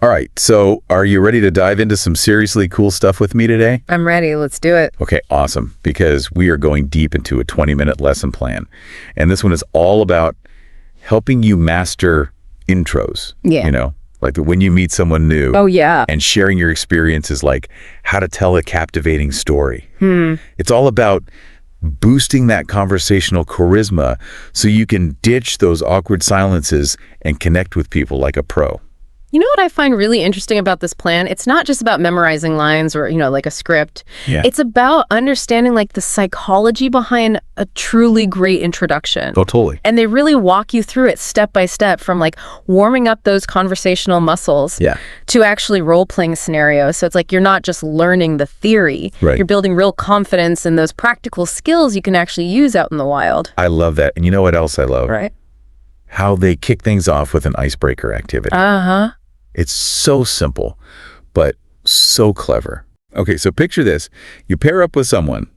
All right, so are you ready to dive into some seriously cool stuff with me today? I'm ready. Let's do it. Okay, awesome, because we are going deep into a 20-minute lesson plan. And this one is all about helping you master intros. Yeah. You know, like when you meet someone new. Oh, yeah. And sharing your experiences, like how to tell a captivating story. It's all about boosting that conversational charisma so you can ditch those awkward silences and connect with people like a pro. You know what I find really interesting about this plan? It's not just about memorizing lines or, like a script. Yeah. It's about understanding like the psychology behind a truly great introduction. Oh, totally. And they really walk you through it step by step from like warming up those conversational muscles to actually role-playing scenarios. So it's like you're not just learning the theory. Right. You're building real confidence in those practical skills you can actually use out in the wild. I love that. And you know what else I love? Right. How they kick things off with an icebreaker activity. Uh-huh. It's so simple, but so clever. Okay, so picture this. You pair up with someone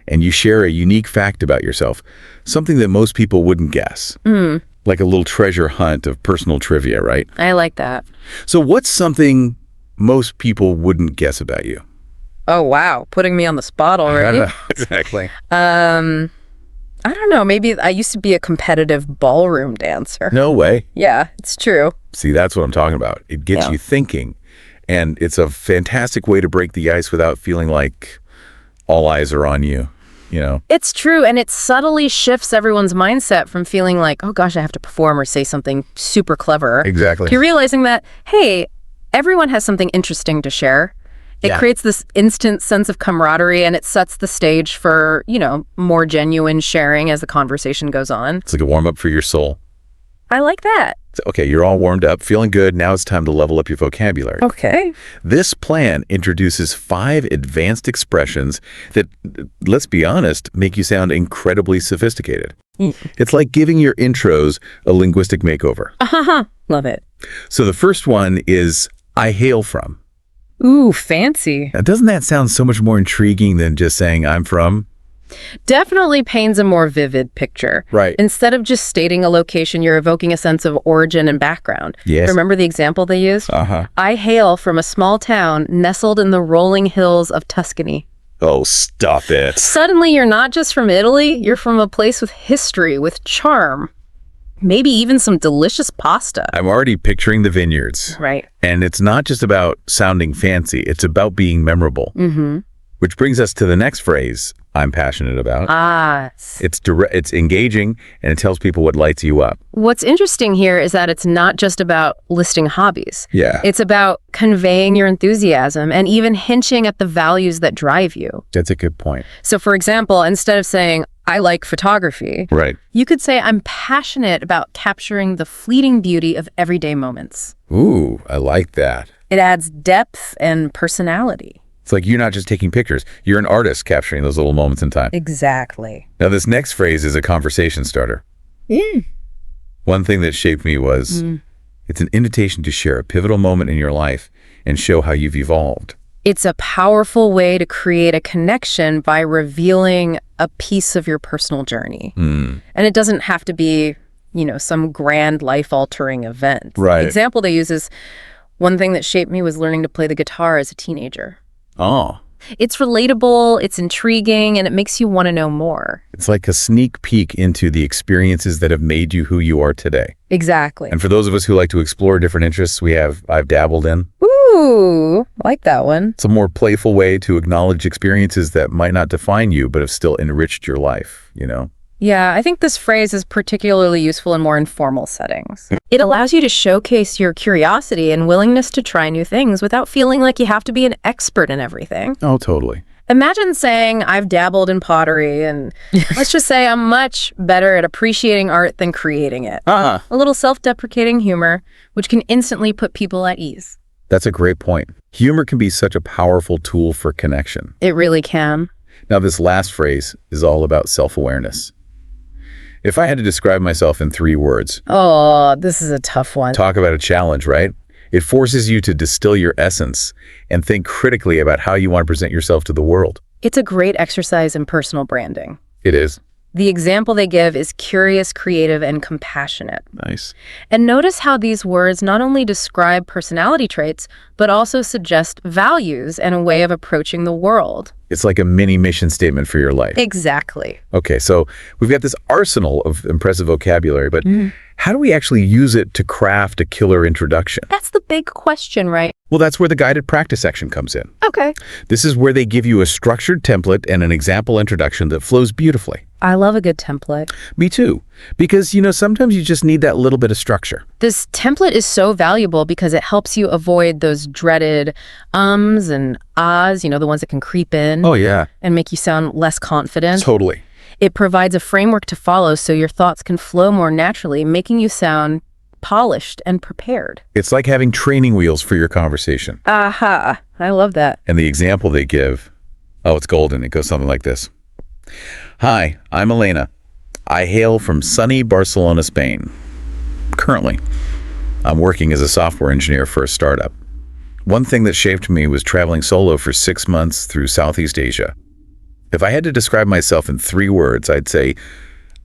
and you share a unique fact about yourself, something that most people wouldn't guess. Like a little treasure hunt of personal trivia, right? I like that. So what's something most people wouldn't guess about you? Oh, wow. Putting me on the spot already. Exactly. I don't know. Maybe I used to be a competitive ballroom dancer. No way. Yeah, it's true. See, that's what I'm talking about. It gets you thinking, and it's a fantastic way to break the ice without feeling like all eyes are on you, you know? It's true, and it subtly shifts everyone's mindset from feeling like, oh gosh, I have to perform or say something super clever. Exactly. To realizing that, hey, everyone has something interesting to share. It creates this instant sense of camaraderie, and it sets the stage for, more genuine sharing as the conversation goes on. It's like a warm-up for your soul. I like that. So, okay, you're all warmed up, feeling good. Now it's time to level up your vocabulary. Okay. This plan introduces 5 advanced expressions that, let's be honest, make you sound incredibly sophisticated. It's like giving your intros a linguistic makeover. Love it. So the first one is, I hail from. Ooh, fancy. Now, doesn't that sound so much more intriguing than just saying I'm from? Definitely paints a more vivid picture. Right. Instead of just stating a location, you're evoking a sense of origin and background. Yes. Remember the example they used? I hail from a small town nestled in the rolling hills of Tuscany. Oh, stop it. Suddenly, you're not just from Italy, you're from a place with history, with charm. Maybe even some delicious pasta. I'm already picturing the vineyards. Right. And it's not just about sounding fancy. It's about being memorable. Which brings us to the next phrase I'm passionate about. It's engaging, and it tells people what lights you up. What's interesting here is that it's not just about listing hobbies. Yeah. It's about conveying your enthusiasm and even hinting at the values that drive you. That's a good point. So, for example, instead of saying, I like photography, Right. you could say, I'm passionate about capturing the fleeting beauty of everyday moments. Ooh, I like that. It adds depth and personality. It's like you're not just taking pictures. You're an artist capturing those little moments in time. Exactly. Now, this next phrase is a conversation starter. One thing that shaped me was it's an invitation to share a pivotal moment in your life and show how you've evolved. It's a powerful way to create a connection by revealing a piece of your personal journey. And it doesn't have to be, some grand life-altering event. Right. The example they use is, one thing that shaped me was learning to play the guitar as a teenager. Oh. It's relatable, it's intriguing, and it makes you want to know more. It's like a sneak peek into the experiences that have made you who you are today. Exactly. And for those of us who like to explore different interests I've dabbled in. Ooh, I like that one. It's a more playful way to acknowledge experiences that might not define you, but have still enriched your life, Yeah, I think this phrase is particularly useful in more informal settings. It allows you to showcase your curiosity and willingness to try new things without feeling like you have to be an expert in everything. Oh, totally. Imagine saying, I've dabbled in pottery, and let's just say I'm much better at appreciating art than creating it. A little self-deprecating humor, which can instantly put people at ease. That's a great point. Humor can be such a powerful tool for connection. It really can. Now, this last phrase is all about self-awareness. If I had to describe myself in 3 words. Oh, this is a tough one. Talk about a challenge, right? It forces you to distill your essence and think critically about how you want to present yourself to the world. It's a great exercise in personal branding. It is. The example they give is curious, creative, and compassionate. Nice. And notice how these words not only describe personality traits, but also suggest values and a way of approaching the world. It's like a mini mission statement for your life. Exactly. Okay, so we've got this arsenal of impressive vocabulary, but how do we actually use it to craft a killer introduction? That's the big question, right? Well, that's where the guided practice section comes in. Okay. This is where they give you a structured template and an example introduction that flows beautifully. I love a good template. Me too. Because, sometimes you just need that little bit of structure. This template is so valuable because it helps you avoid those dreaded ums and ahs, the ones that can creep in. Oh, yeah. And make you sound less confident. Totally. It provides a framework to follow so your thoughts can flow more naturally, making you sound polished and prepared. It's like having training wheels for your conversation. Aha. I love that. And the example they give, it's golden. It goes something like this. Hi, I'm Elena. I hail from sunny Barcelona, Spain. Currently, I'm working as a software engineer for a startup. One thing that shaped me was traveling solo for 6 months through Southeast Asia. If I had to describe myself in 3 words, I'd say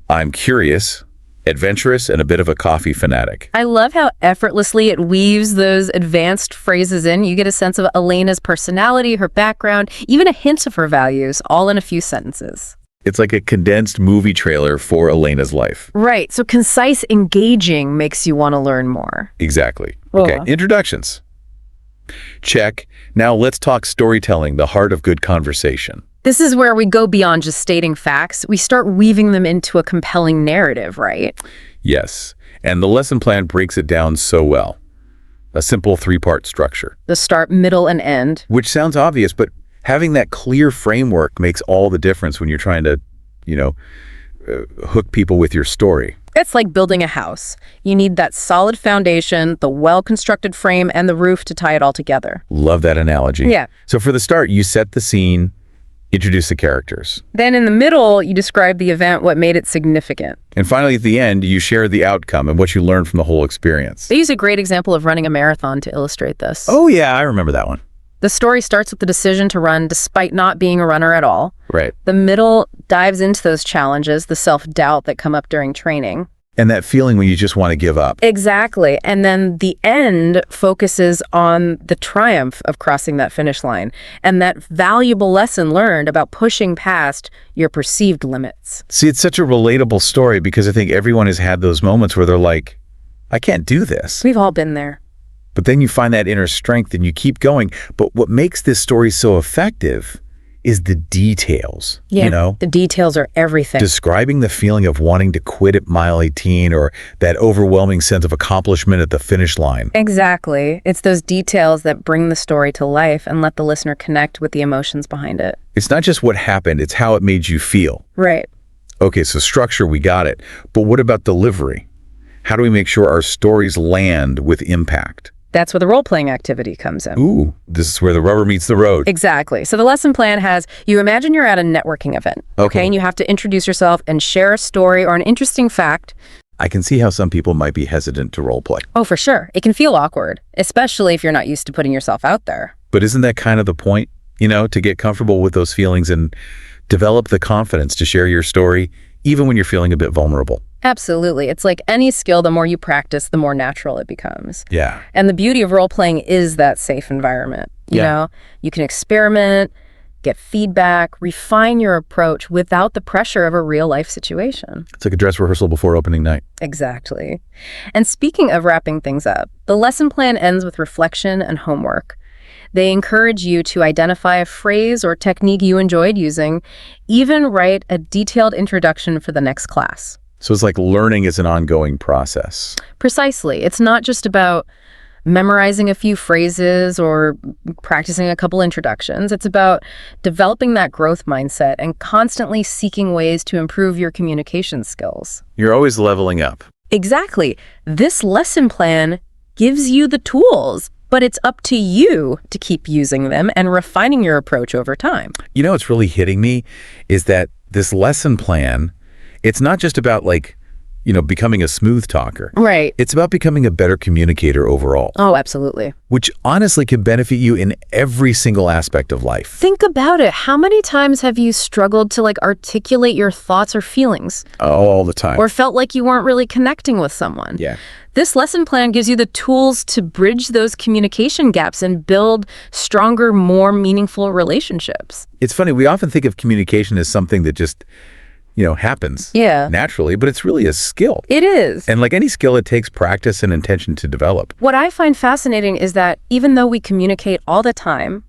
I'm curious, adventurous, and a bit of a coffee fanatic. I love how effortlessly it weaves those advanced phrases in. You get a sense of Elena's personality, her background, even a hint of her values, all in a few sentences. It's like a condensed movie trailer for Elena's life. Right. So concise, engaging makes you want to learn more. Exactly. Okay, introductions. Check. Now let's talk storytelling, the heart of good conversation. This is where we go beyond just stating facts. We start weaving them into a compelling narrative, right? Yes. And the lesson plan breaks it down so well. A simple 3-part structure. The start, middle, and end. Which sounds obvious, but having that clear framework makes all the difference when you're trying to, hook people with your story. It's like building a house. You need that solid foundation, the well-constructed frame, and the roof to tie it all together. Love that analogy. Yeah. So for the start, you set the scene, introduce the characters. Then in the middle, you describe the event, what made it significant. And finally, at the end, you share the outcome and what you learned from the whole experience. They use a great example of running a marathon to illustrate this. Oh, yeah, I remember that one. The story starts with the decision to run despite not being a runner at all. Right. The middle dives into those challenges, the self-doubt that come up during training. And that feeling when you just want to give up. Exactly. And then the end focuses on the triumph of crossing that finish line and that valuable lesson learned about pushing past your perceived limits. See, it's such a relatable story because I think everyone has had those moments where they're like, I can't do this. We've all been there. But then you find that inner strength and you keep going. But what makes this story so effective is the details. Yeah, the details are everything. Describing the feeling of wanting to quit at mile 18 or that overwhelming sense of accomplishment at the finish line. Exactly. It's those details that bring the story to life and let the listener connect with the emotions behind it. It's not just what happened, it's how it made you feel. Right. Okay, so structure, we got it. But what about delivery? How do we make sure our stories land with impact? That's where the role-playing activity comes in. Ooh, this is where the rubber meets the road. Exactly. So the lesson plan has, you imagine you're at a networking event, okay? And you have to introduce yourself and share a story or an interesting fact. I can see how some people might be hesitant to role play. Oh, for sure. It can feel awkward, especially if you're not used to putting yourself out there. But isn't that kind of the point, to get comfortable with those feelings and develop the confidence to share your story, even when you're feeling a bit vulnerable? Absolutely. It's like any skill, the more you practice, the more natural it becomes. Yeah. And the beauty of role-playing is that safe environment. You know, you can experiment, get feedback, refine your approach without the pressure of a real-life situation. It's like a dress rehearsal before opening night. Exactly. And speaking of wrapping things up, the lesson plan ends with reflection and homework. They encourage you to identify a phrase or technique you enjoyed using, even write a detailed introduction for the next class. So it's like learning is an ongoing process. Precisely. It's not just about memorizing a few phrases or practicing a couple introductions. It's about developing that growth mindset and constantly seeking ways to improve your communication skills. You're always leveling up. Exactly. This lesson plan gives you the tools, but it's up to you to keep using them and refining your approach over time. What's really hitting me is that this lesson plan, it's not just about becoming a smooth talker. Right. It's about becoming a better communicator overall, Oh, absolutely. which honestly can benefit you in every single aspect of life. Think about it. How many times have you struggled to articulate your thoughts or feelings, All the time. or felt like you weren't really connecting with someone? Yeah. This lesson plan gives you the tools to bridge those communication gaps and build stronger, more meaningful relationships. It's funny, we often think of communication as something that just, happens Yeah. naturally, but it's really a skill. It is. And like any skill, it takes practice and intention to develop. What I find fascinating is that even though we communicate all the time,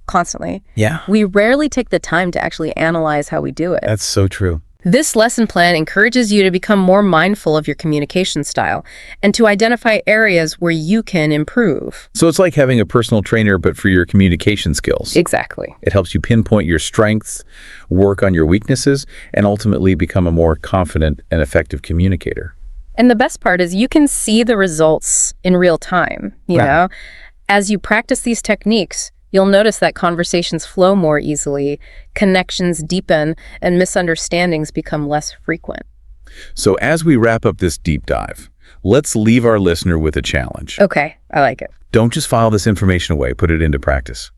constantly, Yeah. we rarely take the time to actually analyze how we do it. That's so true. This lesson plan encourages you to become more mindful of your communication style and to identify areas where you can improve. So it's like having a personal trainer, but for your communication skills. Exactly. It helps you pinpoint your strengths, work on your weaknesses, and ultimately become a more confident and effective communicator. And the best part is you can see the results in real time, you Right. know? As you practice these techniques, you'll notice that conversations flow more easily, connections deepen, and misunderstandings become less frequent. So as we wrap up this deep dive, let's leave our listener with a challenge. Okay, I like it. Don't just file this information away, put it into practice.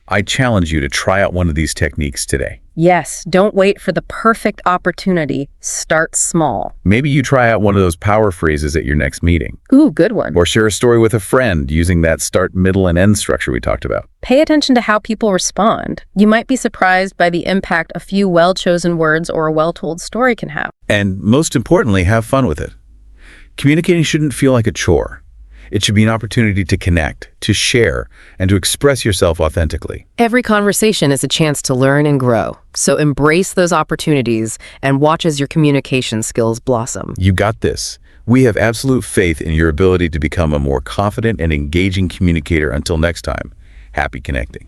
I challenge you to try out one of these techniques today. Yes, don't wait for the perfect opportunity. Start small. Maybe you try out one of those power phrases at your next meeting, Ooh, good one. or share a story with a friend using that start, middle, and end structure we talked about. Pay attention to how people respond. You might be surprised by the impact a few well-chosen words or a well-told story can have. And most importantly, have fun with it. Communicating shouldn't feel like a chore. It should be an opportunity to connect, to share, and to express yourself authentically. Every conversation is a chance to learn and grow. So embrace those opportunities and watch as your communication skills blossom. You got this. We have absolute faith in your ability to become a more confident and engaging communicator. Until next time, happy connecting.